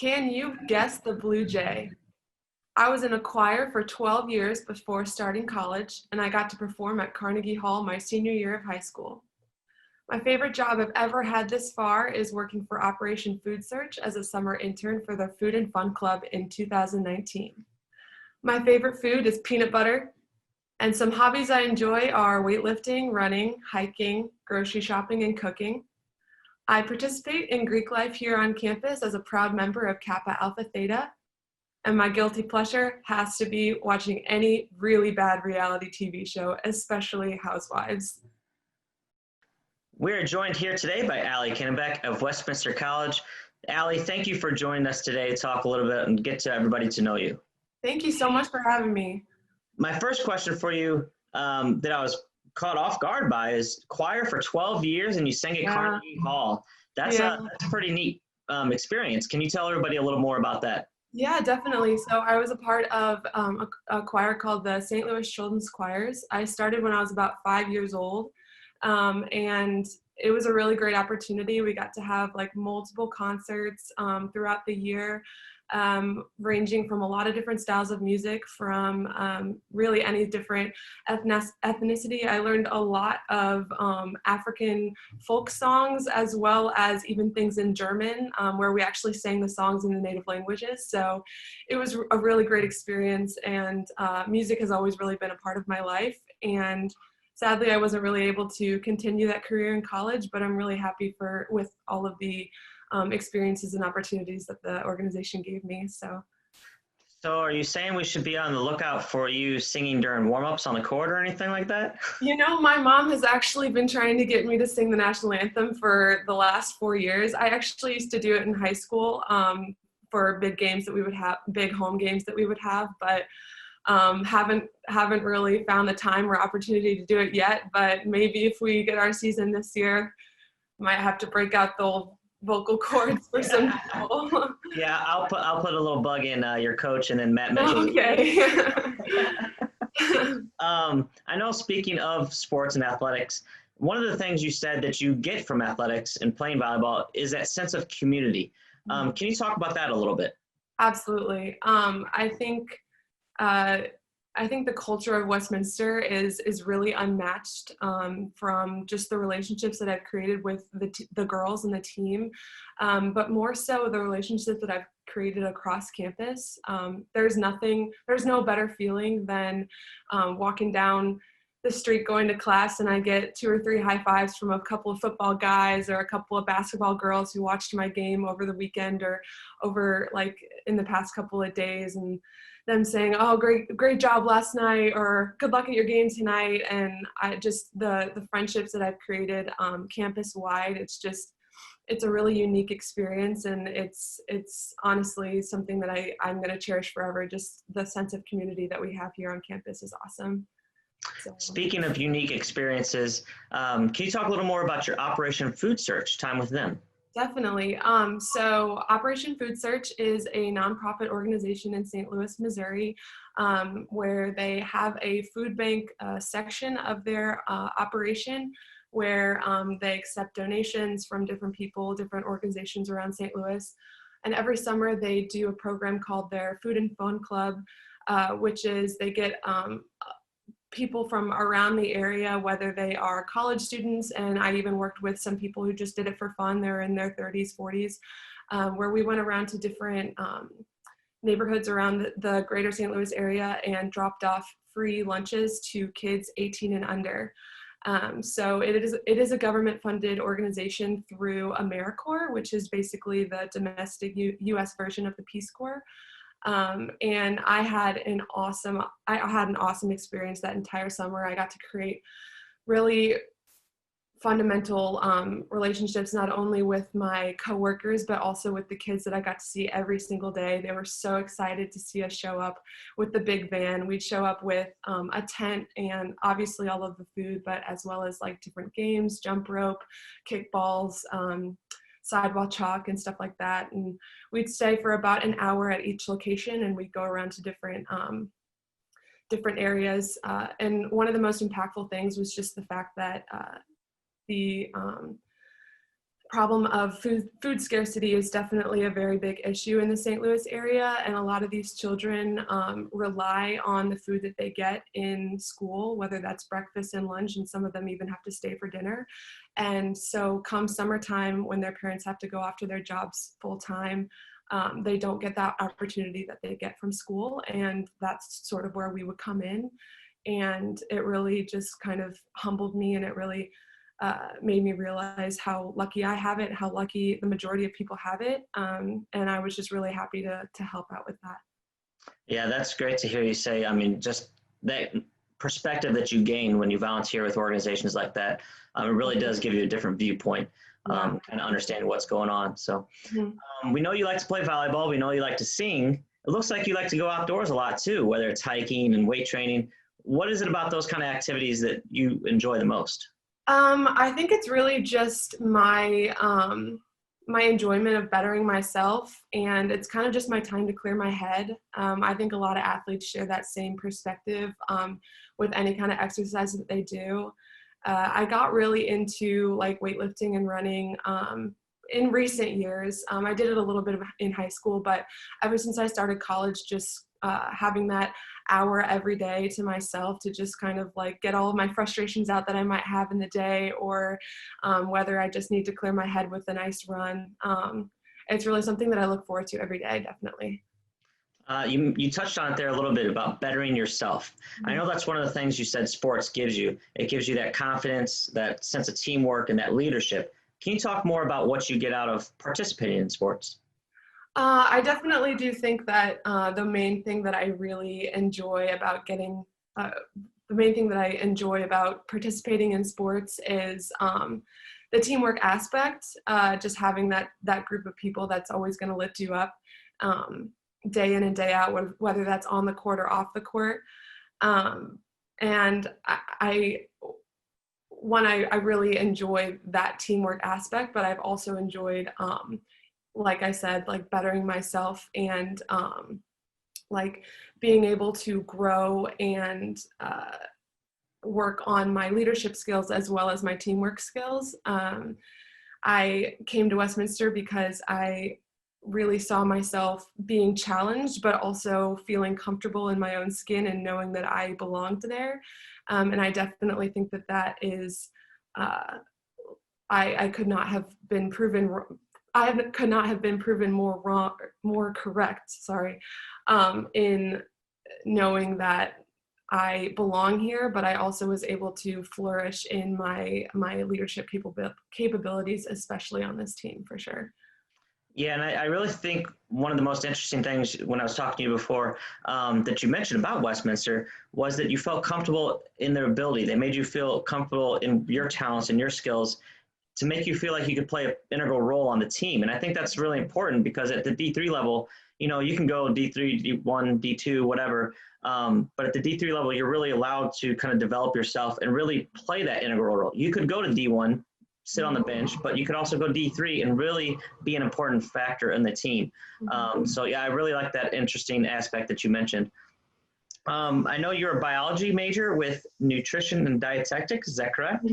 Can you guess the Blue Jay? I was in a choir for 12 years before starting college, and I got to perform at Carnegie Hall my senior year of high school. My favorite job I've ever had this far is working for Operation Food Search as a summer intern for the Food and Fun Club in 2019. My favorite food is peanut butter, and some hobbies I enjoy are weightlifting, running, hiking, grocery shopping, and cooking. I participate in Greek life here on campus as a proud member of Kappa Alpha Theta, and my guilty pleasure has to be watching any really bad reality TV show, especially Housewives. We are joined here today by Allie Kennebeck of Westminster College. Allie, thank you for joining us today to talk a little bit and get to everybody to know you. Thank you so much for having me. My first question for you that I was caught off guard by is choir for 12 years and you sang at Carnegie Hall. That's a pretty neat experience. Can you tell everybody a little more about that? Yeah, definitely. So I was a part of a choir called the St. Louis Children's Choirs. I started when I was about 5 years old, and it was a really great opportunity. We got to have like multiple concerts throughout the year, ranging from a lot of different styles of music, from really any different ethnicity. I learned a lot of African folk songs, as well as even things in German, where we actually sang the songs in the native languages. So it was a really great experience, and music has always really been a part of my life. And sadly, I wasn't really able to continue that career in college, but I'm really happy with all of the experiences and opportunities that the organization gave me. So are you saying we should be on the lookout for you singing during warm-ups on the court or anything like that? You know, my mom has actually been trying to get me to sing the national anthem for the last 4 years. I actually used to do it in high school for big games that we would have, big home games that we would have, but haven't really found the time or opportunity to do it yet. But maybe if we get our season this year, might have to break out the old vocal cords for some people. Yeah, I'll put a little bug in your coach, and then Matt Mitchell. Okay. I know, speaking of sports and athletics, one of the things you said that you get from athletics and playing volleyball is that sense of community. Can you talk about that a little bit? Absolutely. I think the culture of Westminster is really unmatched, from just the relationships that I've created with the girls and the team, but more so the relationships that I've created across campus. There's no better feeling than walking down the street going to class and I get 2 or 3 high fives from a couple of football guys or a couple of basketball girls who watched my game over the weekend or over like in the past couple of days, and them saying, "Oh, great job last night," or "Good luck at your game tonight." And I just the friendships that I've created campus wide, it's a really unique experience, and it's honestly something that I'm going to cherish forever. Just the sense of community that we have here on campus is awesome. So. Speaking of unique experiences, can you talk a little more about your Operation Food Search time with them? Definitely. So Operation Food Search is a nonprofit organization in St. Louis, Missouri, where they have a food bank section of their operation where they accept donations from different people, different organizations around St. Louis. And every summer they do a program called their Food and Fun Club, which is they get people from around the area, whether they are college students, and I even worked with some people who just did it for fun. They're in their 30s, 40s, where we went around to different neighborhoods around the greater St. Louis area and dropped off free lunches to kids 18 and under. So it is a government-funded organization through AmeriCorps, which is basically the domestic U.S. version of the Peace Corps. And I had an awesome experience that entire summer. I got to create really fundamental relationships, not only with my coworkers, but also with the kids that I got to see every single day. They were so excited to see us show up with the big van. We'd show up with a tent and obviously all of the food, but as well as like different games, jump rope, kickballs, sidewall chalk and stuff like that. And we'd stay for about an hour at each location, and we'd go around to different areas. And one of the most impactful things was just the fact that problem of food scarcity is definitely a very big issue in the St. Louis area, and a lot of these children rely on the food that they get in school, whether that's breakfast and lunch, and some of them even have to stay for dinner. And so come summertime, when their parents have to go after their jobs full time, they don't get that opportunity that they get from school, and that's sort of where we would come in. And it really just kind of humbled me, and it really made me realize how lucky I have it, how lucky the majority of people have it. And I was just really happy to help out with that. Yeah, that's great to hear you say. I mean, just that perspective that you gain when you volunteer with organizations like that, it really does give you a different viewpoint, kind of understanding what's going on. So we know you like to play volleyball. We know you like to sing. It looks like you like to go outdoors a lot too, whether it's hiking and weight training. What is it about those kind of activities that you enjoy the most? I think it's really just my my enjoyment of bettering myself, and it's kind of just my time to clear my head. I think a lot of athletes share that same perspective with any kind of exercise that they do. I got really into like weightlifting and running in recent years. I did it a little bit in high school, but ever since I started college, just having that hour every day to myself to just kind of like get all of my frustrations out that I might have in the day, or whether I just need to clear my head with a nice run. It's really something that I look forward to every day, definitely. You touched on it there a little bit about bettering yourself. I know that's one of the things you said sports gives you. It gives you that confidence, that sense of teamwork, and that leadership. Can you talk more about what you get out of participating in sports? I definitely do think that the main thing that I really enjoy about the main thing that I enjoy about participating in sports is the teamwork aspect, just having that group of people that's always going to lift you up day in and day out, whether that's on the court or off the court. And I really enjoy that teamwork aspect, but I've also enjoyed like I said, like bettering myself and like being able to grow and work on my leadership skills as well as my teamwork skills. I came to Westminster because I really saw myself being challenged, but also feeling comfortable in my own skin and knowing that I belonged there. And I definitely think that is, I could not have been proven more correct, in knowing that I belong here, but I also was able to flourish in my leadership capabilities, especially on this team, for sure. Yeah, and I really think one of the most interesting things when I was talking to you before that you mentioned about Westminster was that you felt comfortable in their ability. They made you feel comfortable in your talents and your skills to make you feel like you could play an integral role on the team. And I think that's really important because at the D3 level, you know, you can go D3, D1, D2, whatever. But at the D3 level, you're really allowed to kind of develop yourself and really play that integral role. You could go to D1, sit on the bench, but you could also go D3 and really be an important factor in the team. So yeah, I really like that interesting aspect that you mentioned. I know you're a biology major with nutrition and dietetics. Is that correct?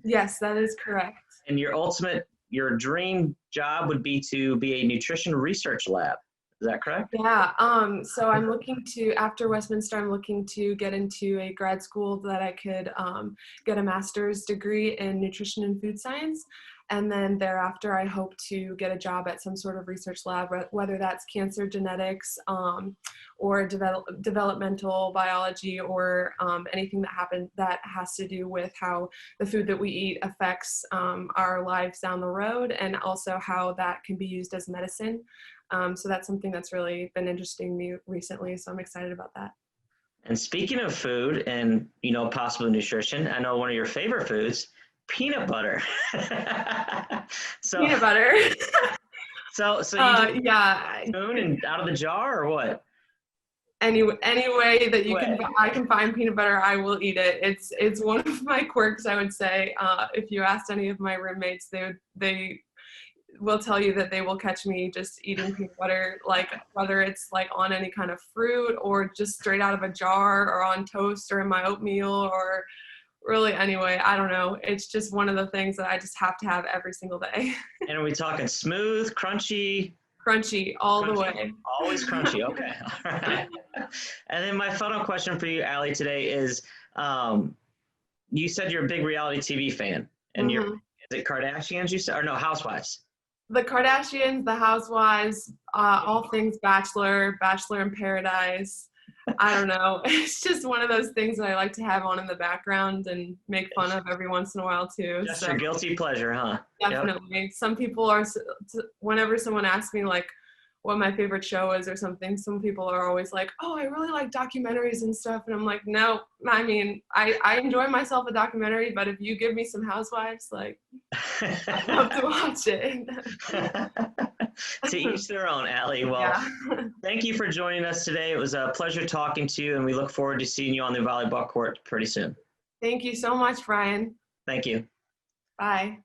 Yes, that is correct. And your dream job would be to be a nutrition research lab. Is that correct? Yeah. So I'm looking to, after Westminster, I'm looking to get into a grad school that I could get a master's degree in nutrition and food science. And then thereafter, I hope to get a job at some sort of research lab, whether that's cancer genetics or developmental biology, or anything that has to do with how the food that we eat affects our lives down the road, and also how that can be used as medicine. So that's something that's really been interesting me recently. So I'm excited about that. And speaking of food and, you know, possible nutrition, I know one of your favorite foods, peanut butter. Peanut butter. so you yeah. spoon and out of the jar or what? Any way that I can find peanut butter, I will eat it. It's one of my quirks, I would say. If you asked any of my roommates, they will tell you that they will catch me just eating peanut butter, like whether it's like on any kind of fruit or just straight out of a jar or on toast or in my oatmeal or really, anyway, I don't know. It's just one of the things that I just have to have every single day. And are we talking smooth, crunchy? Crunchy all Crunchy. the way. Always crunchy. Okay. All right. And then my final question for you, Allie, today is, you said you're a big reality TV fan, and is it Kardashians you said, or no, Housewives? The Kardashians, the Housewives, all things Bachelor, Bachelor in Paradise. I don't know. It's just one of those things that I like to have on in the background and make fun of every once in a while too. Just your guilty pleasure, huh? Definitely. Yep. Some people are, whenever someone asks me like what my favorite show is or something, some people are always like, oh, I really like documentaries and stuff. And I'm like, no, I mean, I enjoy myself a documentary, but if you give me some Housewives, like, I'd love to watch it. To each their own, Allie. Well, thank you for joining us today. It was a pleasure talking to you, and we look forward to seeing you on the volleyball court pretty soon. Thank you so much, Brian. Thank you. Bye.